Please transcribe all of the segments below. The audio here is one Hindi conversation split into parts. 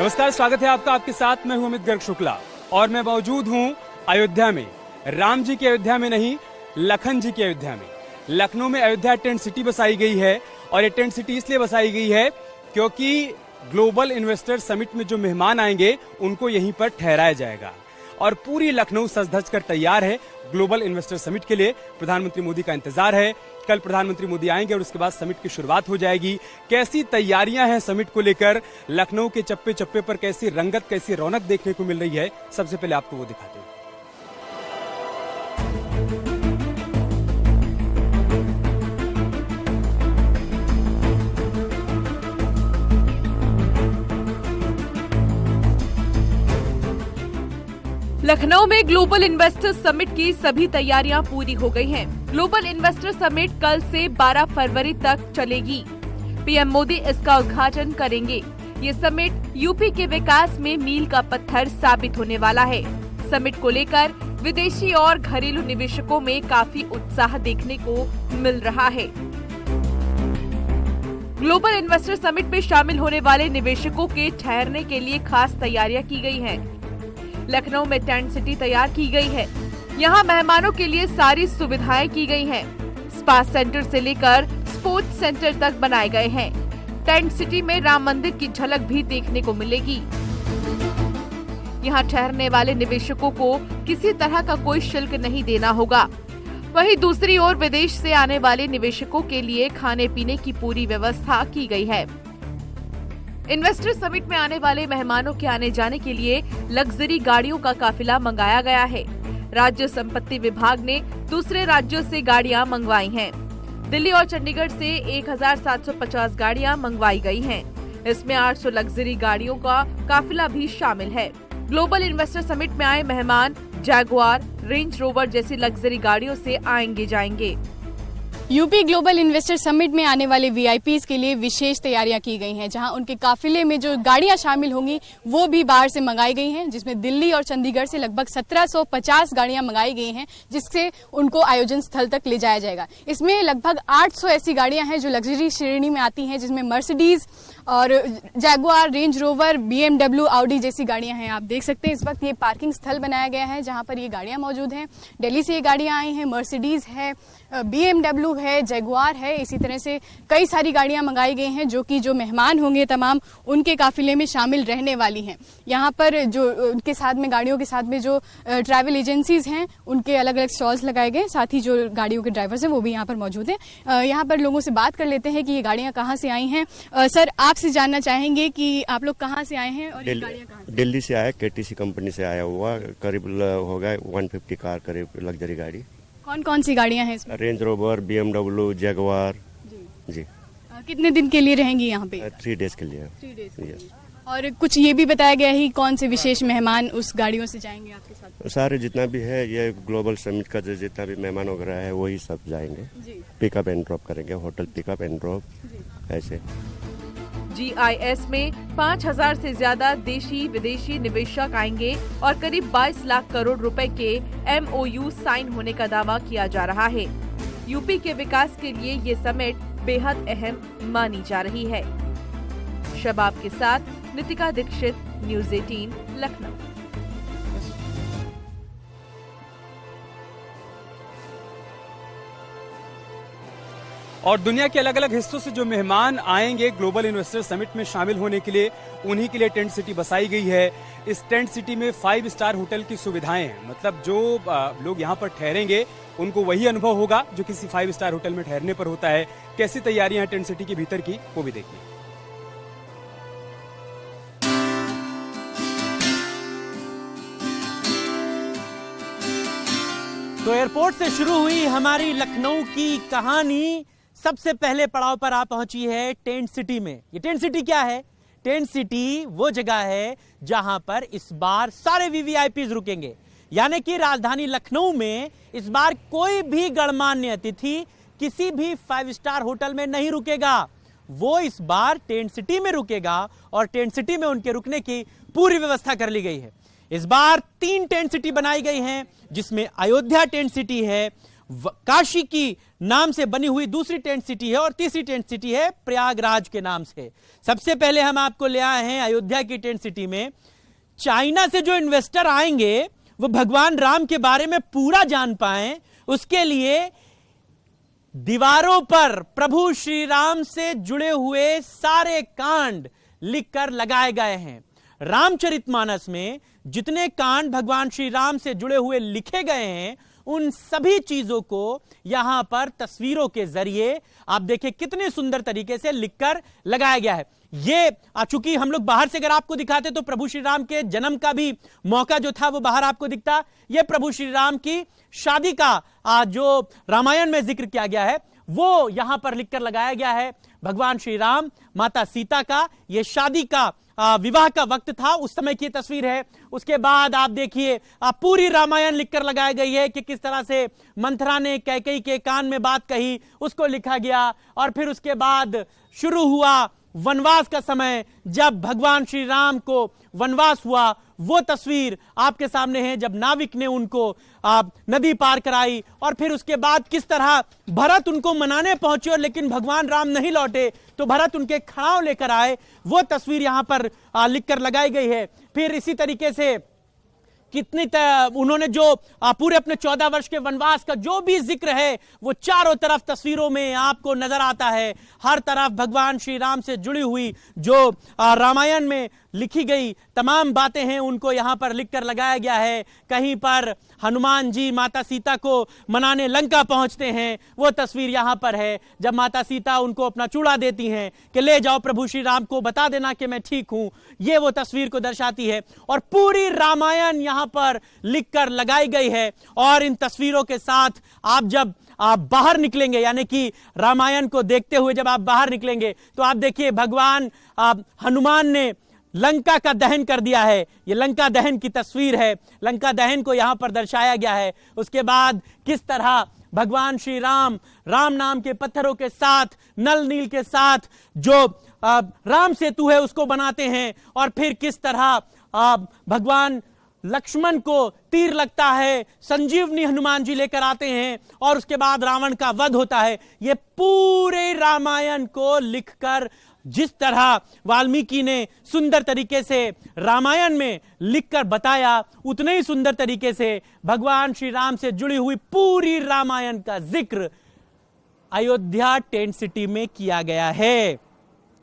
नमस्कार, स्वागत है आपका। आपके साथ मैं हूं अमित गर्ग शुक्ला और मैं मौजूद हूं अयोध्या में। राम जी की अयोध्या में नहीं, लखन जी की अयोध्या में। लखनऊ में अयोध्या टेंट सिटी बसाई गई है और ये टेंट सिटी इसलिए बसाई गई है क्योंकि ग्लोबल इन्वेस्टर समिट में जो मेहमान आएंगे उनको यहीं पर ठहराया जाएगा और पूरी लखनऊ सज धज कर तैयार है ग्लोबल इन्वेस्टर समिट के लिए। प्रधानमंत्री मोदी का इंतजार है। कल प्रधानमंत्री मोदी आएंगे और उसके बाद समिट की शुरुआत हो जाएगी। कैसी तैयारियां हैं समिट को लेकर, लखनऊ के चप्पे चप्पे पर कैसी रंगत, कैसी रौनक देखने को मिल रही है, सबसे पहले आपको वो दिखाते हैं। लखनऊ में ग्लोबल इन्वेस्टर समिट की सभी तैयारियां पूरी हो गई हैं। ग्लोबल इन्वेस्टर समिट कल से 12 फरवरी तक चलेगी। पीएम मोदी इसका उद्घाटन करेंगे। ये समिट यूपी के विकास में मील का पत्थर साबित होने वाला है। समिट को लेकर विदेशी और घरेलू निवेशकों में काफी उत्साह देखने को मिल रहा है। ग्लोबल इन्वेस्टर समिट में शामिल होने वाले निवेशकों के ठहरने के लिए खास तैयारियां की गई हैं। लखनऊ में टेंट सिटी तैयार की गई है। यहाँ मेहमानों के लिए सारी सुविधाएं की गई हैं। स्पा सेंटर से लेकर स्पोर्ट्स सेंटर तक बनाए गए हैं। टेंट सिटी में राम मंदिर की झलक भी देखने को मिलेगी। यहाँ ठहरने वाले निवेशकों को किसी तरह का कोई शुल्क नहीं देना होगा। वहीं दूसरी ओर विदेश से आने वाले निवेशकों के लिए खाने पीने की पूरी व्यवस्था की गई है। इन्वेस्टर समिट में आने वाले मेहमानों के आने जाने के लिए लग्जरी गाड़ियों का काफिला मंगाया गया है। राज्य संपत्ति विभाग ने दूसरे राज्यों से गाड़ियां मंगवाई हैं। दिल्ली और चंडीगढ़ से 1750 गाड़ियां मंगवाई गई हैं। इसमें 800 लग्जरी गाड़ियों का काफिला भी शामिल है। ग्लोबल इन्वेस्टर समिट में आए मेहमान जैगुआर, रेंज रोवर जैसी लग्जरी गाड़ियों से आएंगे जाएंगे। यूपी ग्लोबल इन्वेस्टर समिट में आने वाले वीआईपीज के लिए विशेष तैयारियां की गई हैं, जहां उनके काफिले में जो गाड़ियां शामिल होंगी वो भी बाहर से मंगाई गई हैं, जिसमें दिल्ली और चंडीगढ़ से लगभग 1750 गाड़ियां मंगाई गई हैं, जिससे उनको आयोजन स्थल तक ले जाया जाएगा। इसमें लगभग 800 ऐसी गाड़ियां हैं जो लग्जरी श्रेणी में आती हैं, जिसमें मर्सिडीज और Jaguar, range Rover, BMW, Audi जैसी गाड़ियां हैं। आप देख सकते हैं इस वक्त ये पार्किंग स्थल बनाया गया है जहां पर ये गाड़ियां मौजूद हैं। दिल्ली से ये गाड़ियां आई हैं, मर्सिडीज है, BMW है, जैगुआर है। इसी तरह से कई सारी गाड़ियां मंगाई गई हैं जो कि जो मेहमान होंगे तमाम उनके काफिले में शामिल रहने वाली हैं। यहाँ पर जो उनके साथ में गाड़ियों के साथ में जो ट्रैवल एजेंसीज हैं उनके अलग अलग स्टॉल्स लगाए गए, साथ ही जो गाड़ियों के ड्राइवर्स हैं वो भी यहाँ पर मौजूद हैं। यहाँ पर लोगों से बात कर लेते हैं कि ये गाड़ियाँ कहाँ से आई हैं। सर, आपसे जानना चाहेंगे कि आप लोग कहाँ से आए हैं और ये गाड़ियाँ कहाँ से? दिल्ली से आया, KTC कंपनी से आया हुआ, करीब होगा 150 कार करीब लग्जरी गाड़ी। कौन कौन सी गाड़ियाँ हैं इसमें? Range Rover, BMW, Jaguar. जी। कितने दिन के लिए रहेंगी यहाँ पे? 3 डेज के लिए। 3 डेज। और कुछ ये भी बताया गया है कौन से विशेष मेहमान उस गाड़ियों से जाएंगे आपके साथ? सारे जितना भी है ये ग्लोबल समिट का जितना भी मेहमान वगैरह है वही सब जाएंगे। पिकअप एंड ड्रॉप करेंगे, होटल पिकअप एंड ड्रॉप ऐसे। GIS में 5000 से ज्यादा देशी विदेशी निवेशक आएंगे और करीब 22 लाख करोड़ रुपए के MOU साइन होने का दावा किया जा रहा है। यूपी के विकास के लिए ये समिट बेहद अहम मानी जा रही है। शबाब के साथ नितिका दीक्षित, न्यूज़ 18, लखनऊ। और दुनिया के अलग अलग हिस्सों से जो मेहमान आएंगे ग्लोबल इन्वेस्टर समिट में शामिल होने के लिए, उन्हीं के लिए टेंट सिटी बसाई गई है। इस टेंट सिटी में 5 स्टार होटल की सुविधाएं हैं। मतलब जो लोग यहाँ पर ठहरेंगे उनको वही अनुभव होगा जो किसी 5 स्टार होटल में ठहरने पर होता है। कैसी तैयारियां हैं टेंट सिटी के भीतर की, वो भी देखिए। तो एयरपोर्ट से शुरू हुई हमारी लखनऊ की कहानी सबसे पहले पड़ाव पर आ पहुंची है टेंट सिटी में। ये टेंट सिटी क्या है? टेंट सिटी वो जगह है जहां पर इस बार सारे VVIPs रुकेंगे। यानी कि राजधानी लखनऊ में इस बार कोई भी गणमान्य अतिथि किसी भी 5 स्टार होटल में नहीं रुकेगा। वो इस बार टेंट सिटी में रुकेगा और टेंट सिटी में उनके रुकने की पूरी व्यवस्था कर ली गई है। इस बार 3 टेंट सिटी बनाई गई हैं, जिसमें अयोध्या टेंट सिटी है, काशी की नाम से बनी हुई दूसरी टेंट सिटी है और तीसरी टेंट सिटी है प्रयागराज के नाम से। सबसे पहले हम आपको ले आए हैं अयोध्या की टेंट सिटी में। चाइना से जो इन्वेस्टर आएंगे वो भगवान राम के बारे में पूरा जान पाएं, उसके लिए दीवारों पर प्रभु श्री राम से जुड़े हुए सारे कांड लिखकर लगाए गए हैं। रामचरितमानस में जितने कांड भगवान श्री राम से जुड़े हुए लिखे गए हैं, उन सभी चीजों को यहां पर तस्वीरों के जरिए आप देखिए कितने सुंदर तरीके से लिखकर लगाया गया है। ये चूंकि हम लोग बाहर से अगर आपको दिखाते तो प्रभु श्री राम के जन्म का भी मौका जो था वो बाहर आपको दिखता। ये प्रभु श्री राम की शादी का जो रामायण में जिक्र किया गया है वो यहां पर लिखकर लगाया गया है। भगवान श्री राम माता सीता का ये शादी का विवाह का वक्त था, उस समय की तस्वीर है। उसके बाद आप देखिए पूरी रामायण लिखकर लगाई गई है कि किस तरह से मंथरा ने कैकेयी के कान में बात कही, उसको लिखा गया। और फिर उसके बाद शुरू हुआ वनवास का समय, जब भगवान श्री राम को वनवास हुआ, वो तस्वीर आपके सामने है जब नाविक ने उनको नदी पार कराई। और फिर उसके बाद किस तरह भरत उनको मनाने पहुंचे और लेकिन भगवान राम नहीं लौटे तो भरत उनके खड़ाव लेकर आए, वो तस्वीर यहां पर लिखकर लगाई गई है। फिर इसी तरीके से उन्होंने जो पूरे अपने 14 वर्ष के वनवास का जो भी जिक्र है वो चारों तरफ तस्वीरों में आपको नजर आता है। हर तरफ भगवान श्री राम से जुड़ी हुई जो रामायण में लिखी गई तमाम बातें हैं उनको यहां पर लिखकर लगाया गया है। कहीं पर हनुमान जी माता सीता को मनाने लंका पहुंचते हैं, वो तस्वीर यहां पर है जब माता सीता उनको अपना चूड़ा देती हैं कि ले जाओ प्रभु श्री राम को बता देना कि मैं ठीक हूं, ये वो तस्वीर को दर्शाती है। और पूरी रामायण यहां पर लिखकर लगाई गई है। और इन तस्वीरों के साथ आप जब आप बाहर निकलेंगे, यानी कि रामायण को देखते हुए जब आप बाहर निकलेंगे तो आप देखिए भगवान हनुमान ने लंका का दहन कर दिया है। ये लंका दहन की तस्वीर है, लंका दहन को यहां पर दर्शाया गया है। उसके बाद किस तरह भगवान श्री राम राम नाम के पत्थरों के साथ नल नील के साथ जो राम सेतु है उसको बनाते हैं। और फिर किस तरह भगवान लक्ष्मण को तीर लगता है, संजीवनी हनुमान जी लेकर आते हैं और उसके बाद रावण का वध होता है। ये पूरे रामायण को लिखकर जिस तरह वाल्मीकि ने सुंदर तरीके से रामायण में लिखकर बताया, उतने ही सुंदर तरीके से भगवान श्री राम से जुड़ी हुई पूरी रामायण का जिक्र अयोध्या टेंट सिटी में किया गया है।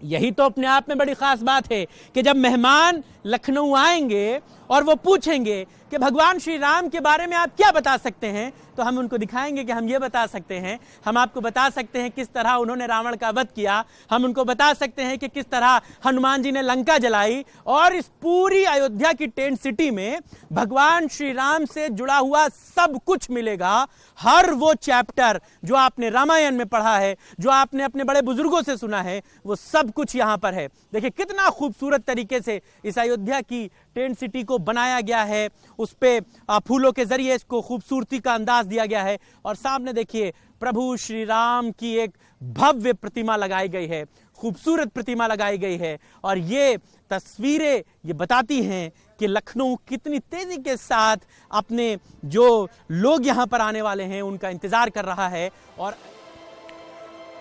यही तो अपने आप में बड़ी खास बात है कि जब मेहमान लखनऊ आएंगे और वो पूछेंगे कि भगवान श्री राम के बारे में आप क्या बता सकते हैं, तो हम उनको दिखाएंगे कि हम ये बता सकते हैं, हम आपको बता सकते हैं किस तरह उन्होंने रावण का वध किया, हम उनको बता सकते हैं कि किस तरह हनुमान जी ने लंका जलाई। और इस पूरी अयोध्या की टेंट सिटी में भगवान श्री राम से जुड़ा हुआ सब कुछ मिलेगा। हर वो चैप्टर जो आपने रामायण में पढ़ा है, जो आपने अपने बड़े बुजुर्गों से सुना है, वो सब कुछ यहां पर है। देखिए कितना खूबसूरत तरीके से इस अयोध्या की टेंट सिटी को बनाया गया है, उस पे फूलों के जरिए इसको खूबसूरती का अंदाज दिया गया है। और सामने देखिए प्रभु श्री राम की एक भव्य प्रतिमा लगाई गई है, खूबसूरत प्रतिमा लगाई गई है। और ये तस्वीरें ये बताती हैं कि लखनऊ कितनी तेजी के साथ अपने जो लोग यहां पर आने वाले हैं उनका इंतजार कर रहा है। और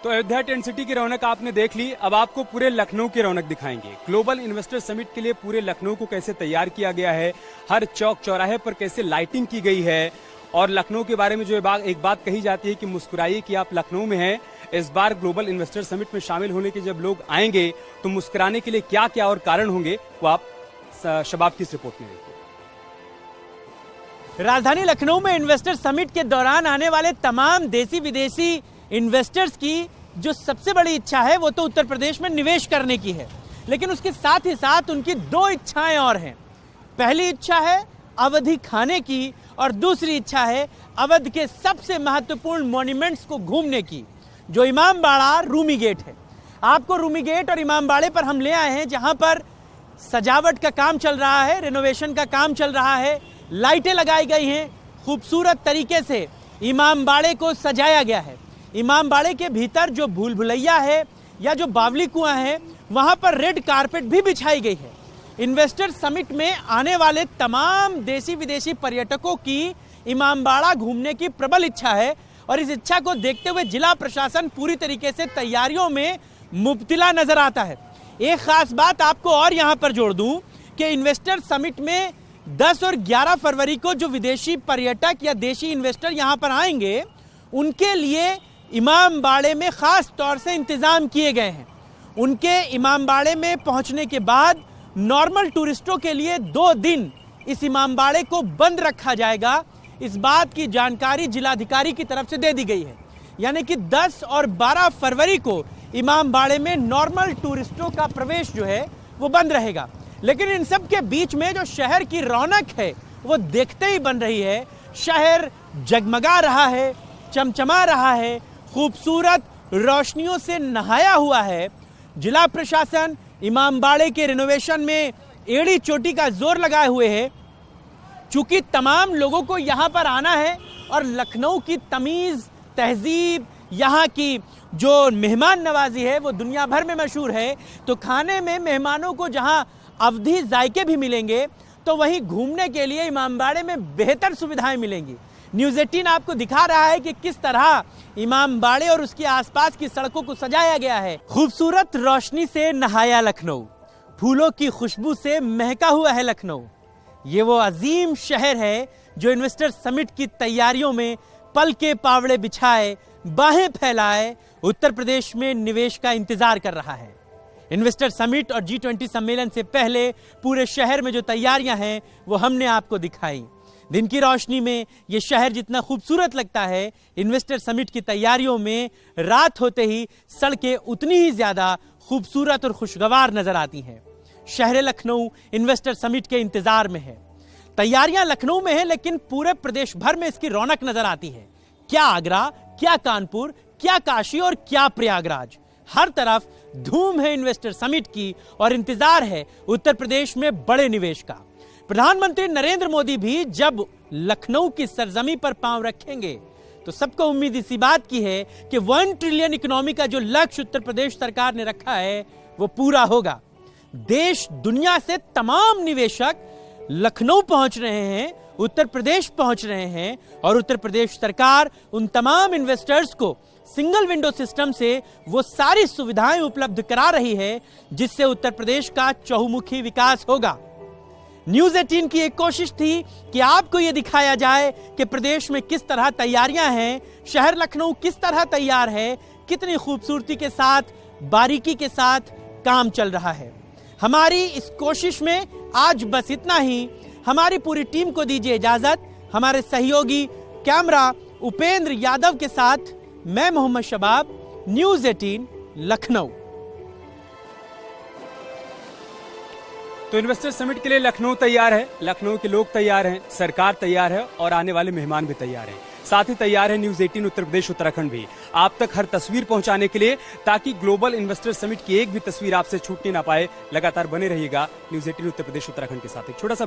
तो अयोध्या टेंट सिटी की रौनक आपने देख ली, अब आपको पूरे लखनऊ की रौनक दिखाएंगे। ग्लोबल इन्वेस्टर समिट के लिए पूरे लखनऊ को कैसे तैयार किया गया है, हर चौक चौराहे पर कैसे लाइटिंग की गई है। और लखनऊ के बारे में जो एक बात कही जाती है कि मुस्कुराइए कि आप लखनऊ में हैं। इस बार ग्लोबल इन्वेस्टर समिट में शामिल होने के जब लोग आएंगे तो मुस्कुराने के लिए क्या क्या और कारण होंगे, वो आप शबाब की इस रिपोर्ट में देखिए। राजधानी लखनऊ में इन्वेस्टर समिट के दौरान आने वाले तमाम देसी विदेशी इन्वेस्टर्स की जो सबसे बड़ी इच्छा है वो तो उत्तर प्रदेश में निवेश करने की है, लेकिन उसके साथ ही साथ उनकी दो इच्छाएं और हैं। पहली इच्छा है अवधि खाने की और दूसरी इच्छा है अवध के सबसे महत्वपूर्ण मॉन्यूमेंट्स को घूमने की, जो इमामबाड़ा रूमी गेट है। आपको रूमी गेट और इमामबाड़े पर हम ले आए हैं जहां पर सजावट का काम चल रहा है, रेनोवेशन का काम चल रहा है, लाइटें लगाई गई हैं, खूबसूरत तरीके से इमामबाड़े को सजाया गया है। इमामबाड़े के भीतर जो भूल भुलैया है या जो बावली कुआं है वहां पर रेड कारपेट भी बिछाई गई है। इन्वेस्टर समिट में आने वाले तमाम देसी विदेशी पर्यटकों की इमामबाड़ा घूमने की प्रबल इच्छा है और इस इच्छा को देखते हुए जिला प्रशासन पूरी तरीके से तैयारियों में मुब्तिला नजर आता है। एक खास बात आपको और यहां पर जोड़ दूं कि इन्वेस्टर समिट में 10 और 11 फरवरी को जो विदेशी पर्यटक या देशी इन्वेस्टर यहां पर आएंगे, उनके लिए इमामबाड़े में खास तौर से इंतजाम किए गए हैं। उनके इमामबाड़े में पहुंचने के बाद नॉर्मल टूरिस्टों के लिए 2 दिन इस इमामबाड़े को बंद रखा जाएगा। इस बात की जानकारी जिलाधिकारी की तरफ से दे दी गई है। यानी कि 10 और 12 फरवरी को इमामबाड़े में नॉर्मल टूरिस्टों का प्रवेश जो है वो बंद रहेगा। लेकिन इन सब के बीच में जो शहर की रौनक है वो देखते ही बन रही है। शहर जगमगा रहा है, चमचमा रहा है, खूबसूरत रोशनियों से नहाया हुआ है। जिला प्रशासन इमामबाड़े के रिनोवेशन में एड़ी चोटी का जोर लगाए हुए है। चूंकि तमाम लोगों को यहाँ पर आना है और लखनऊ की तमीज, तहजीब, यहाँ की जो मेहमान नवाजी है वो दुनिया भर में मशहूर है, तो खाने में मेहमानों को जहाँ अवधी जायके भी मिलेंगे, तो वहीं घूमने के लिए इमामबाड़े में बेहतर सुविधाएं मिलेंगी। न्यूज़ 18 आपको दिखा रहा है कि किस तरह इमामबाड़े और उसके आसपास की सड़कों को सजाया गया है। खूबसूरत रोशनी से नहाया लखनऊ, फूलों की खुशबू से महका हुआ है लखनऊ। ये वो अजीम शहर है जो इन्वेस्टर समिट की तैयारियों में पल के पावड़े बिछाए, बाहें फैलाए उत्तर प्रदेश में निवेश का इंतजार कर रहा है। इन्वेस्टर समिट और G20 सम्मेलन से पहले पूरे शहर में जो तैयारियां हैं वो हमने आपको दिखाई। दिन की रोशनी में ये शहर जितना खूबसूरत लगता है, इन्वेस्टर समिट की तैयारियों में रात होते ही सड़कें उतनी ही ज्यादा खूबसूरत और खुशगवार नजर आती हैं। शहर लखनऊ इन्वेस्टर समिट के इंतजार में है। तैयारियां लखनऊ में है, लेकिन पूरे प्रदेश भर में इसकी रौनक नजर आती है। क्या आगरा, क्या कानपुर, क्या काशी और क्या प्रयागराज, हर तरफ धूम है इन्वेस्टर समिट की और इंतजार है उत्तर प्रदेश में बड़े निवेश का। प्रधानमंत्री नरेंद्र मोदी भी जब लखनऊ की सरजमी पर पांव रखेंगे तो सबको उम्मीद इसी बात की है कि 1 ट्रिलियन इकोनॉमी का जो लक्ष्य उत्तर प्रदेश सरकार ने रखा है वो पूरा होगा। देश दुनिया से तमाम निवेशक लखनऊ पहुंच रहे हैं, उत्तर प्रदेश पहुंच रहे हैं और उत्तर प्रदेश सरकार उन तमाम इन्वेस्टर्स को सिंगल विंडो सिस्टम से वो सारी सुविधाएं उपलब्ध करा रही है जिससे उत्तर प्रदेश का चहुमुखी विकास होगा। न्यूज़ 18 की एक कोशिश थी कि आपको ये दिखाया जाए कि प्रदेश में किस तरह तैयारियां हैं, शहर लखनऊ किस तरह तैयार है, कितनी खूबसूरती के साथ, बारीकी के साथ काम चल रहा है। हमारी इस कोशिश में आज बस इतना ही। हमारी पूरी टीम को दीजिए इजाजत। हमारे सहयोगी कैमरा उपेंद्र यादव के साथ मैं मोहम्मद शबाब, न्यूज़ 18 लखनऊ। तो इन्वेस्टर समिट के लिए लखनऊ तैयार है, लखनऊ के लोग तैयार हैं, सरकार तैयार है और आने वाले मेहमान भी तैयार हैं। साथ ही तैयार है न्यूज़ 18 उत्तर प्रदेश उत्तराखंड भी आप तक हर तस्वीर पहुंचाने के लिए, ताकि ग्लोबल इन्वेस्टर समिट की एक भी तस्वीर आपसे छूटने ना पाए। लगातार बने रहिएगा न्यूज़ 18 उत्तर प्रदेश उत्तराखंड के साथ। एक छोटा सा